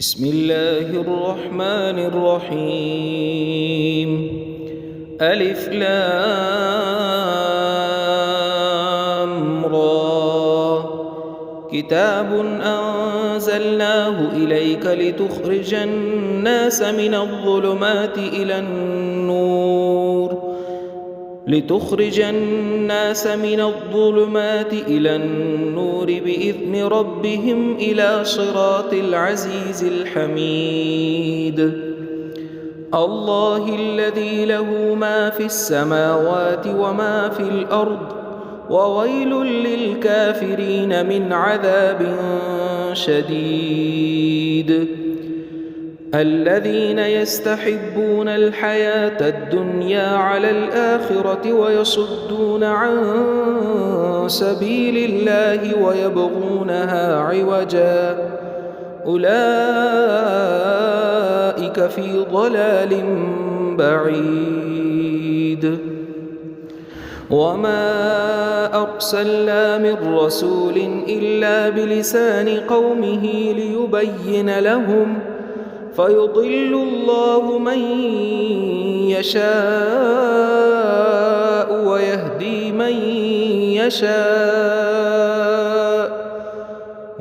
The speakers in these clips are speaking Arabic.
بسم الله الرحمن الرحيم. ألف لام را. كتاب أنزلناه إليك لتخرج الناس من الظلمات إلى النور بإذن ربهم إلى صراط العزيز الحميد. الله الذي له ما في السماوات وما في الأرض، وويل للكافرين من عذاب شديد. الذين يستحبون الحياة الدنيا على الآخرة ويصدون عن سبيل الله ويبغونها عوجا، أولئك في ضلال بعيد. وما أرسلنا من رسول إلا بلسان قومه ليبين لهم، فيضل الله من يشاء ويهدي من يشاء،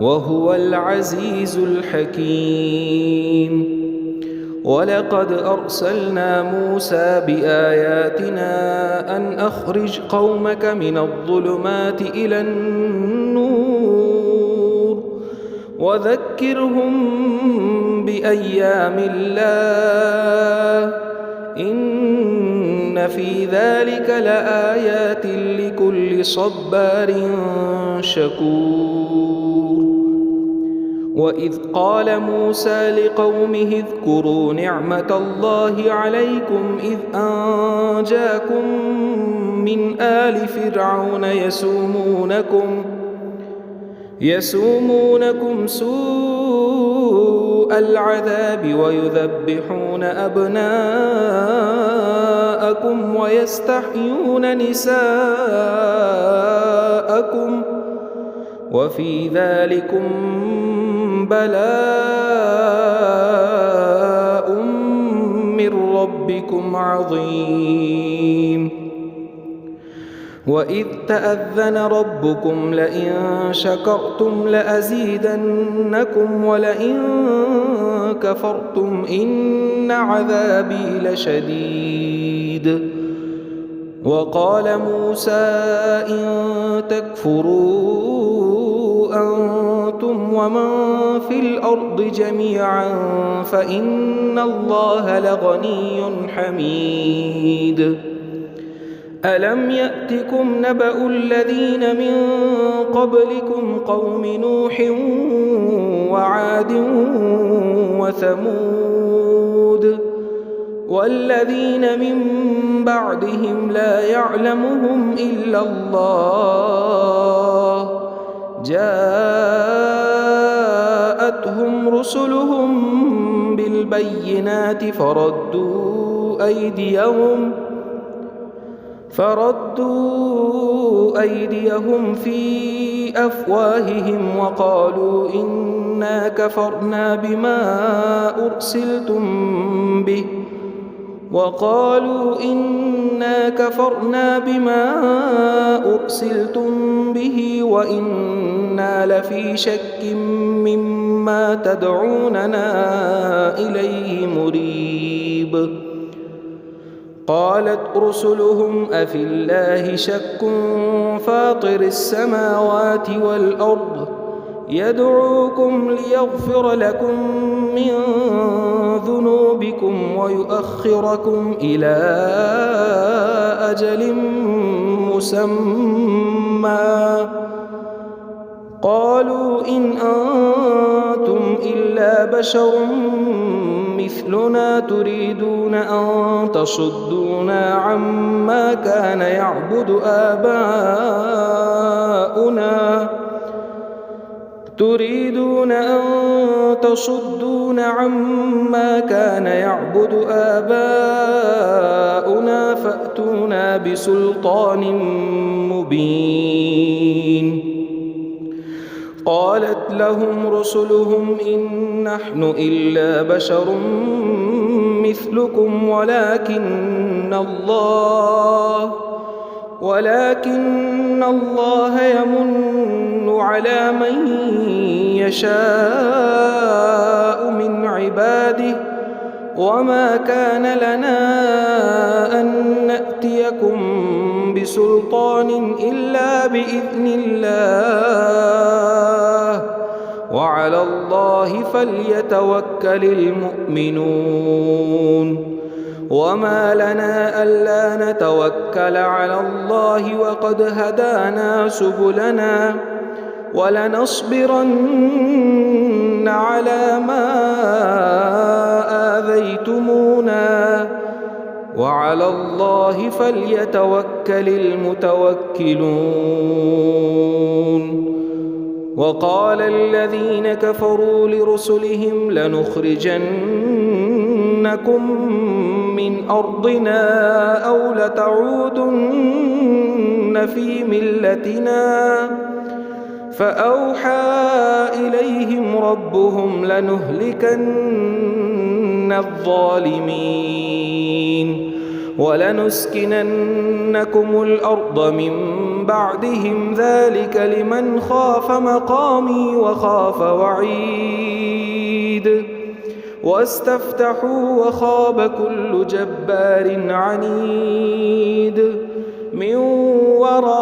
وهو العزيز الحكيم. ولقد أرسلنا موسى بآياتنا أن أخرج قومك من الظلمات إلى النور وذكرهم بأيام الله، إن في ذلك لآيات لكل صبار شكور. وإذ قال موسى لقومه اذكروا نعمة الله عليكم إذ أنجاكم من آل فرعون يسومونكم سوء العذاب ويذبحون أبناءكم ويستحيون نساءكم، وفي ذلكم بلاء من ربكم عظيم. وإذ تأذن ربكم لئن شكرتم لأزيدنكم ولئن كفرتم إن عذابي لشديد. وقال موسى إن تكفروا أنتم ومن في الأرض جميعا فإن الله لغني حميد. ألم يأتكم نبأ الذين من قبلكم قوم نوح وعاد وثمود والذين من بعدهم لا يعلمهم إلا الله، جاءتهم رسلهم بالبينات فردوا أيديهم في أفواههم وقالوا إنا كفرنا بما أرسلتم به وإنا لفي شك مما تدعوننا إليه مريب. قالت رسلهم أفي الله شك فاطر السماوات والأرض يدعوكم ليغفر لكم من ذنوبكم ويؤخركم إلى أجل مسمى، قالوا إن أنتم إلا بشر مثلنا تريدون أن تصدونا عما كان يعبد آباؤنا فأتونا بسلطان مبين. قالت لهم رسلهم إن نحن إلا بشر مثلكم ولكن الله يمن على من يشاء من عباده وما كان لنا أن نأتيكم بسلطان إلا بإذن الله وعلى الله فليتوكل المؤمنون وما لنا ألا نتوكل على الله وقد هدانا سبلنا ولنصبرن على ما آذيتمونا وعلى الله فليتوكل المتوكلون وقال الذين كفروا لرسلهم لنخرجنكم من أرضنا أو لتعودن في ملتنا فأوحى إليهم ربهم لنهلكن الظالمين ولنسكننكم الأرض من بعدهم ذلك لمن خاف مقامي وخاف وعيد واستفتحوا وخاب كل جبار عنيد من ورائه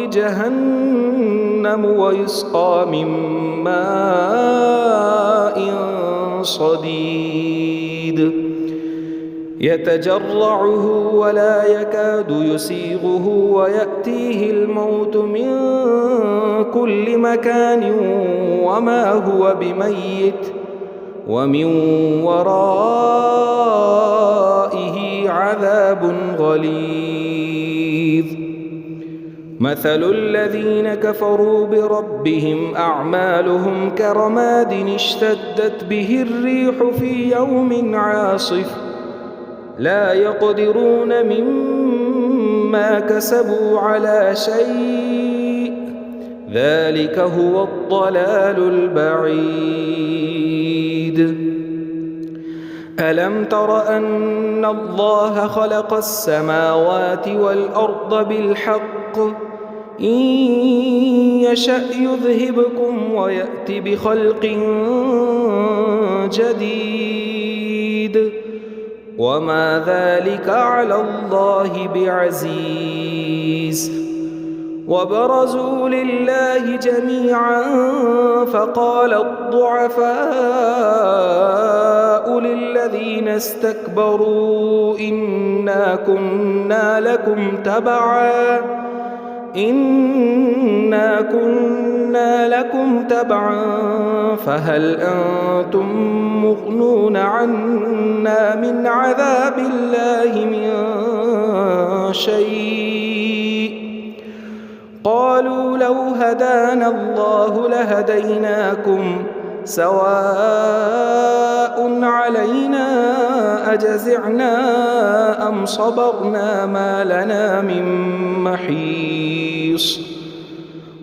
جهنم ويسقى من ماء صديد يتجرعه ولا يكاد يسيغه ويأتيه الموت من كل مكان وما هو بميت ومن ورائه عذاب غليظ مثل الذين كفروا بربهم أعمالهم كرماد اشتدت به الريح في يوم عاصف لا يقدرون مما كسبوا على شيء ذلك هو الضلال البعيد ألم تر أن الله خلق السماوات والأرض بالحق إن يشأ يذهبكم ويأت بخلق جديد وما ذلك على الله بعزيز وبرزوا لله جميعا فقال الضعفاء للذين استكبروا إنا كنا لكم تبعا فهل أنتم مغنون عنا من عذاب الله من شيء قالوا لو هدانا الله لهديناكم سواء علينا أجزعنا أم صبرنا ما لنا من محيص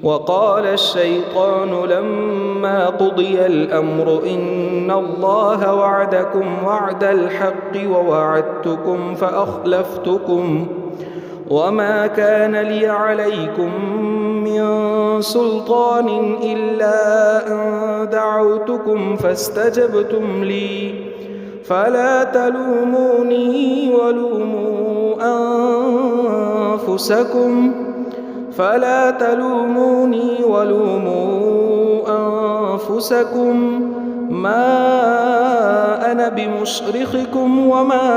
وقال الشيطان لما قضي الأمر إن الله وعدكم وعد الحق ووعدتكم فأخلفتكم وما كان لي عليكم من سلطان إلا أن دعوتكم فاستجبتم لي فلا تلوموني ولوموا أنفسكم ما أنا بمصرخكم وما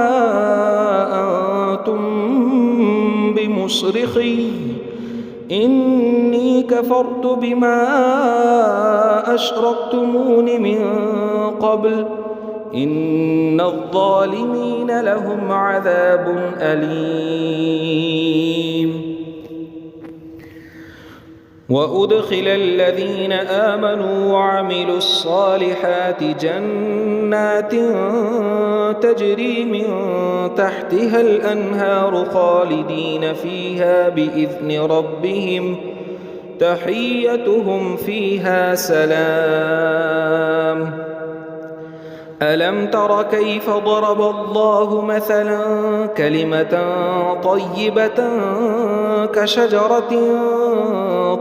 أنتم بمصرخي إني كفرت بما أشركتمون من قبل إن الظالمين لهم عذاب أليم وأدخل الذين آمنوا وعملوا الصالحات جنات تجري من تحتها الأنهار خالدين فيها بإذن ربهم تحيتهم فيها سلام. ألم تر كيف ضرب الله مثلا كلمة طيبة كشجرة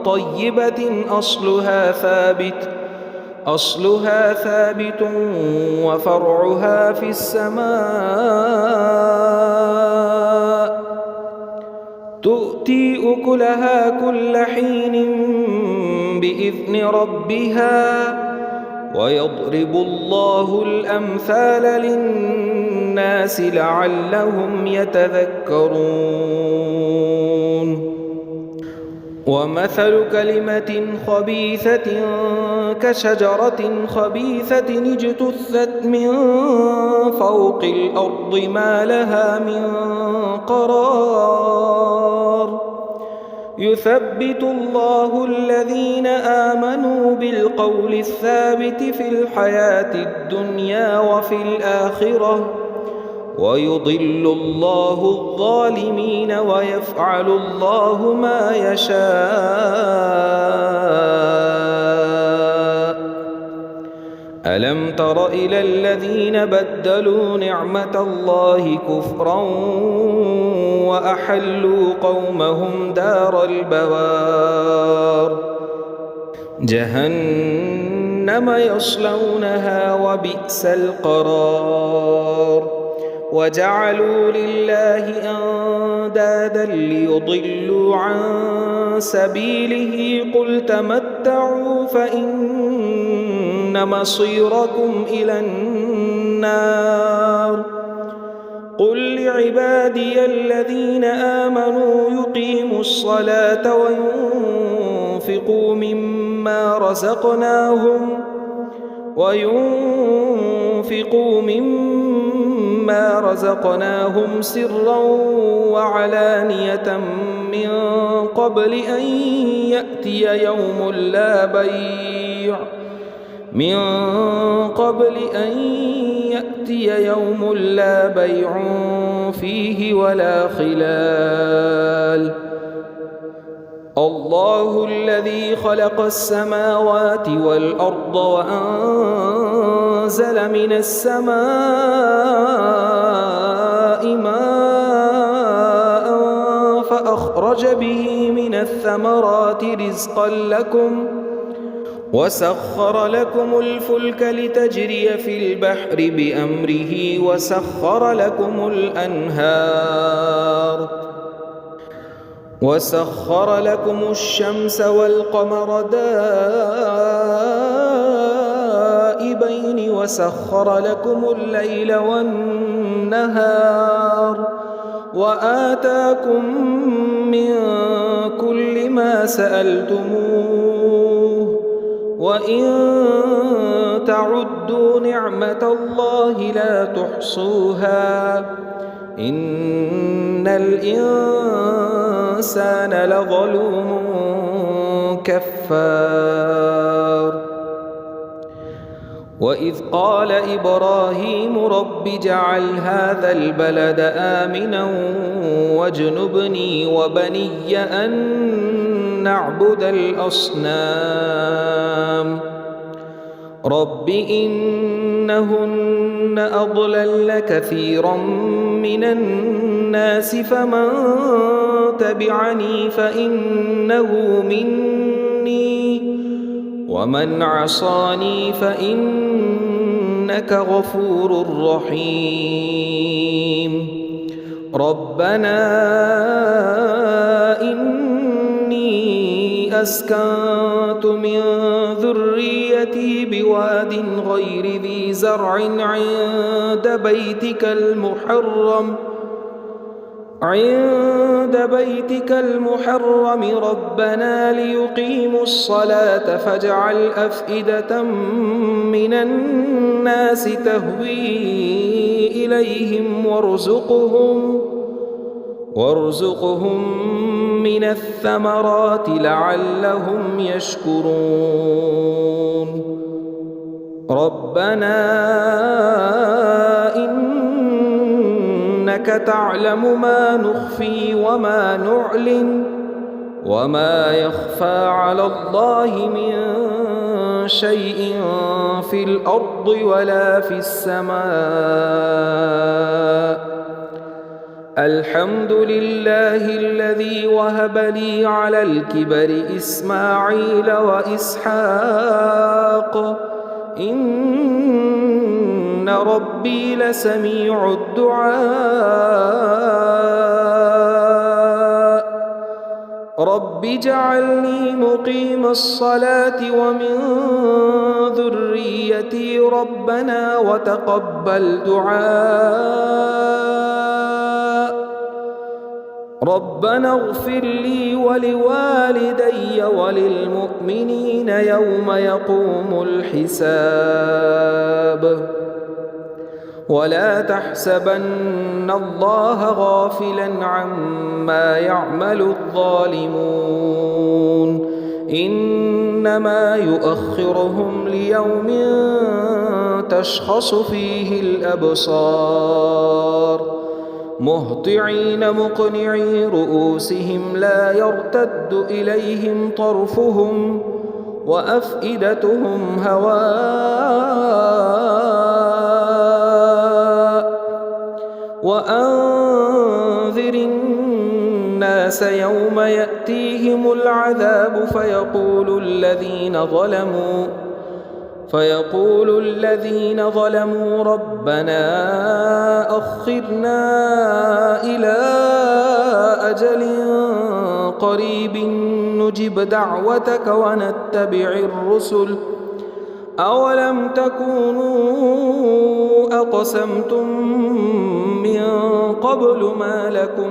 طيبة أصلها ثابت وفرعها في السماء تؤتي أكلها كل حين بإذن ربها ويضرب الله الأمثال للناس لعلهم يتذكرون. ومثل كلمة خبيثة كشجرة خبيثة اجتثت من فوق الأرض ما لها من قرار يثبت الله الذين آمنوا بالقول الثابت في الحياة الدنيا وفي الآخرة ويضل الله الظالمين ويفعل الله ما يشاء. ألم تر إلى الذين بدلوا نعمة الله كفرا وأحلوا قومهم دار البوار جهنم يصلونها وبئس القرار وجعلوا لله أندادا ليضلوا عن سبيله قل تمتعوا فإن مصيركم إلى النار قل لعبادي الذين آمنوا يقيموا الصلاة وينفقوا مما رزقناهم سرا وعلانية من قبل أن يأتي يوم لا بيع فيه ولا خلال. الله الذي خلق السماوات والأرض وأنزل من السماء ماء فأخرج به من الثمرات رزقا لكم وسخر لكم الفلك لتجري في البحر بأمره وسخر لكم الشمس والقمر دائبين وسخر لكم الليل والنهار وآتاكم من كل ما سألتموه وإن تعدوا نعمة الله لا تحصوها إن الإنسان لظلوم كفار. وإذ قال إبراهيم رب اجعل هذا البلد آمنا واجنبني وبني أن نعبد الأصنام رب إنهن أضللن كثيرا من الناس فمن تبعني فإنه مني ومن عصاني فإنك غفور رحيم. ربنا إني أسكنت من ذريتي بواد غير ذي زرع عند بيتك المحرم ربنا ليقيموا الصلاة فاجعل أفئدة من الناس تهوي إليهم وارزقهم من الثمرات لعلهم يشكرون ربنا إنك تعلم ما نخفي وما نعلن وما يخفى على الله من شيء في الأرض ولا في السماء الحمد لله الذي وهب لي على الكبر إسماعيل وإسحاق إن ربي لسميع الدعاء رب اجعلني مقيم الصلاة ومن ذريتي ربنا وتقبل دعاء ربنا اغفر لي ولوالدي وللمؤمنين يوم يقوم الحساب ولا تحسبن الله غافلا عما يعمل الظالمون إنما يؤخرهم ليوم تشخص فيه الأبصار مهطعين مقنعي رؤوسهم لا يرتد إليهم طرفهم وأفئدتهم هواء وأنذر الناس يوم يأتيهم العذاب فيقول الذين ظلموا ربنا أخرنا إلى أجل قريب نجب دعوتك ونتبع الرسل أولم تكونوا أقسمتم من قبل ما لكم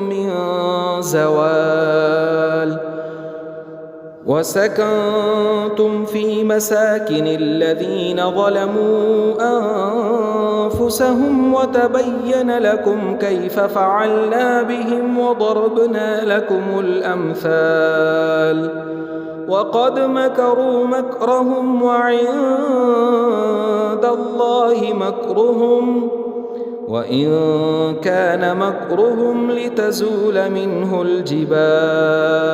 من زوال وسكنتم في مساكن الذين ظلموا أنفسهم وتبين لكم كيف فعلنا بهم وضربنا لكم الأمثال وقد مكروا مكرهم وعند الله مكرهم وإن كان مكرهم لتزول منه الجبال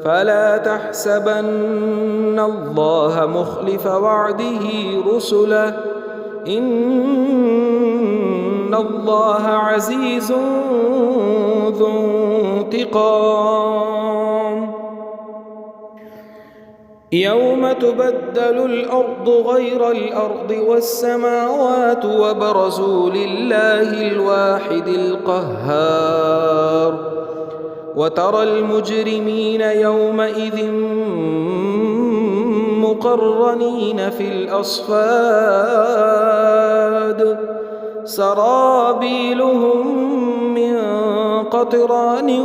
فلا تحسبن الله مخلف وعده رسله إن الله عزيز ذو انتقام يوم تبدل الأرض غير الأرض والسماوات وبرزوا لله الواحد القهار وترى المجرمين يومئذ مقرنين في الأصفاد سرابيلهم من قطران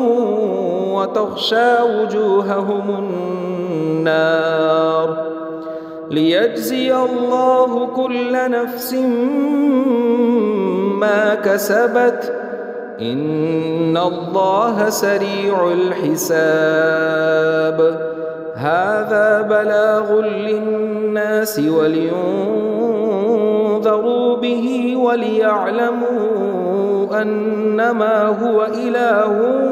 وتغشى وجوههم النار ليجزي الله كل نفس ما كسبت إن الله سريع الحساب هذا بلاغ للناس ولينذروا به وليعلموا أنما هو إله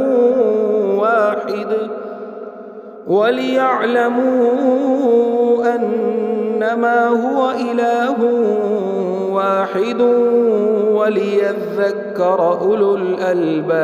واحد وليذكر أولو الألباب